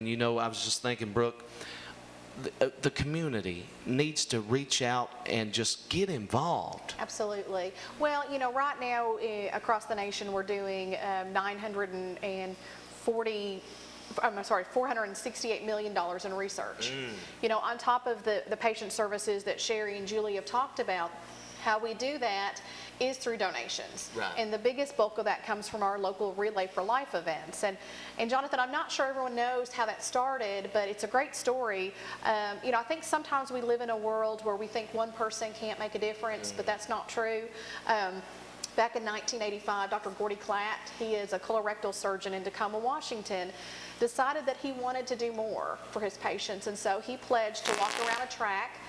You know, I was just thinking, Brooke, the community needs to reach out and just get involved. Absolutely. Well, you know, right now across the nation, we're doing 468 million dollars in research. You know, on top of the patient services that Sherry and Julie have talked about, how we do that is through donations. Right. And the biggest bulk of that comes from our local Relay for Life events. And Jonathan, I'm not sure everyone knows how that started, but it's a great story. You know, I think sometimes we live in a world where we think one person can't make a difference, but that's not true. Back in 1985, Dr. Gordy Klatt, he is a colorectal surgeon in Tacoma, Washington, decided that he wanted to do more for his patients, and so he pledged to walk around a track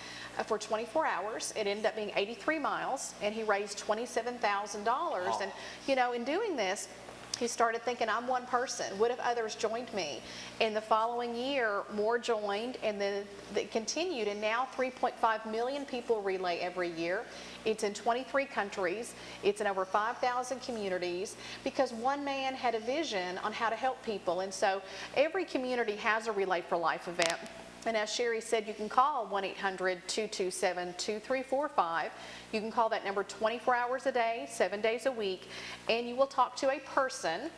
for 24 hours. It ended up being 83 miles, and he raised $27,000. Wow. And, you know, in doing this, he started thinking, I'm one person. What if others joined me? In the following year, more joined, and then it continued, and now 3.5 million people relay every year. It's in 23 countries. It's in over 5,000 communities, because one man had a vision on how to help people. And so every community has a Relay for Life event. And as Sherry said, you can call 1-800-227-2345. You can call that number 24 hours a day, 7 days a week, and you will talk to a person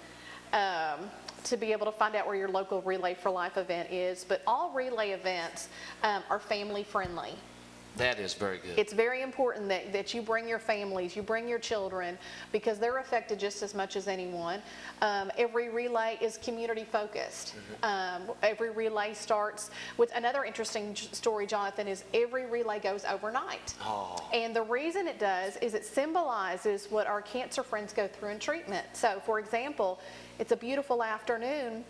to be able to find out where your local Relay for Life event is. But all relay events are family friendly. That is very good. It's very important that you bring your families, you bring your children, because they're affected just as much as anyone. Every relay is community focused. Every relay starts with another interesting story, Jonathan, is every relay goes overnight. Oh. And the reason it does is it symbolizes what our cancer friends go through in treatment. So, for example, it's a beautiful afternoon.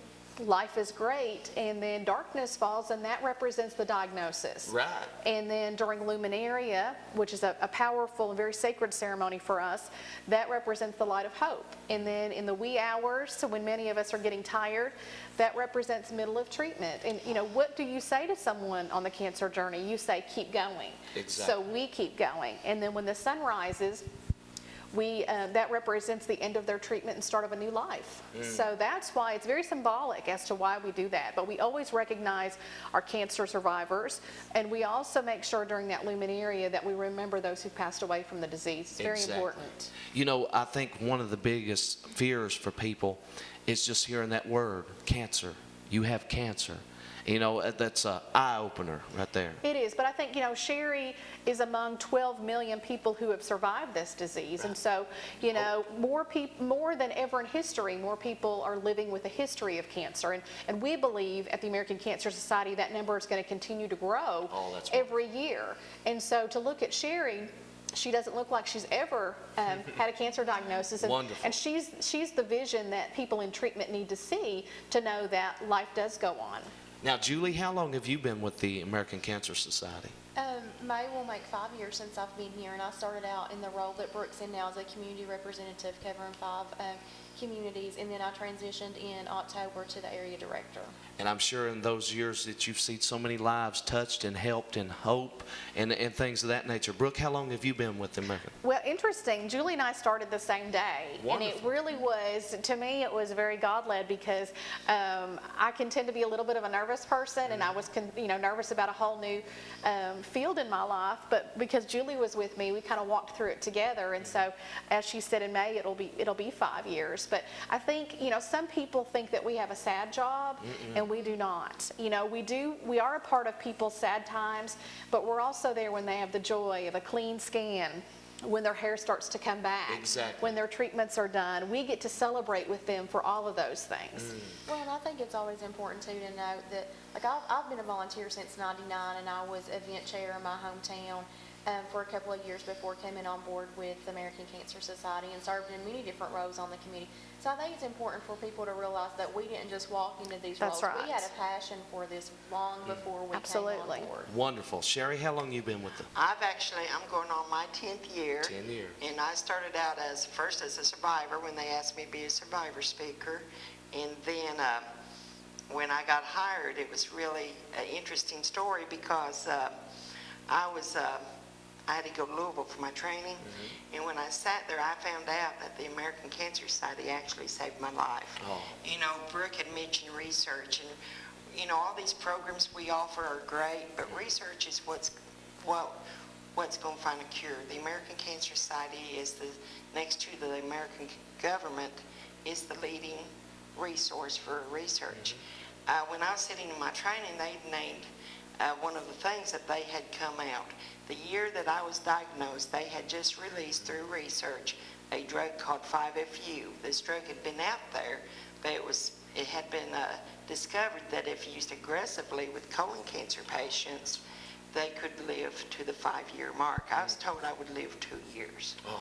Life is great, and then darkness falls, and that represents the diagnosis. Right. And then during Luminaria, which is a powerful and very sacred ceremony for us, that represents the light of hope. And then in the wee hours, so when many of us are getting tired, that represents middle of treatment. And you know, what do you say to someone on the cancer journey? You say, keep going. Exactly. So we keep going. And then when the sun rises, that represents the end of their treatment and start of a new life. So that's why it's very symbolic as to why we do that. But we always recognize our cancer survivors, and we also make sure during that Luminaria that we remember those who passed away from the disease. It's very Exactly. important. You know, I think one of the biggest fears for people is just hearing that word, cancer. You have cancer. You know, that's an eye-opener right there. It is, but I think, you know, Sherry is among 12 million people who have survived this disease. And so, you know, more than ever in history, more people are living with a history of cancer. And we believe at the American Cancer Society that number is going to continue to grow every year. And so to look at Sherry, she doesn't look like she's ever had a cancer diagnosis. Wonderful. And she's the vision that people in treatment need to see to know that life does go on. Now, Julie, how long have you been with the American Cancer Society? May will make 5 years since I've been here, and I started out in the role that Brooke's in now as a community representative covering 5 communities, and then I transitioned in October to the area director. And I'm sure in those years that you've seen so many lives touched and helped and hope and things of that nature. Brooke, how long have you been with the American? Well, interesting. Julie and I started the same day. Wonderful. And it really was, to me, it was very God-led, because I can tend to be a little bit of a nervous person, and I was nervous about a whole new field in my life. But because Julie was with me, we kind of walked through it together. And so, as she said, in May, it'll be 5 years. But I think, you know, some people think that we have a sad job, and we do not. You know, we are a part of people's sad times, but we're also there when they have the joy of a clean scan, when their hair starts to come back, Exactly. when their treatments are done. We get to celebrate with them for all of those things. Well, and I think it's always important too to note that, like, I've been a volunteer since '99, and I was event chair in my hometown for a couple of years before coming on board with the American Cancer Society, and served in many different roles on the committee. So I think it's important for people to realize that we didn't just walk into these That's roles. right. We had a passion for this long before we Absolutely. came on board. Wonderful. Sherry, how long you been with them? I'm going on my 10th year. 10 years. And I started out first as a survivor when they asked me to be a survivor speaker. And then when I got hired, it was really an interesting story, because I had to go to Louisville for my training. And when I sat there, I found out that the American Cancer Society actually saved my life. Oh. You know, Brooke had mentioned research, and you know, all these programs we offer are great, but research is what's going to find a cure. The American Cancer Society is next to the American government, is the leading resource for research. When I was sitting in my training, they named one of the things that they had come out. The year that I was diagnosed, they had just released through research a drug called 5-FU. This drug had been out there, but it had been discovered that if used aggressively with colon cancer patients, they could live to the 5-year mark. I was told I would live 2 years.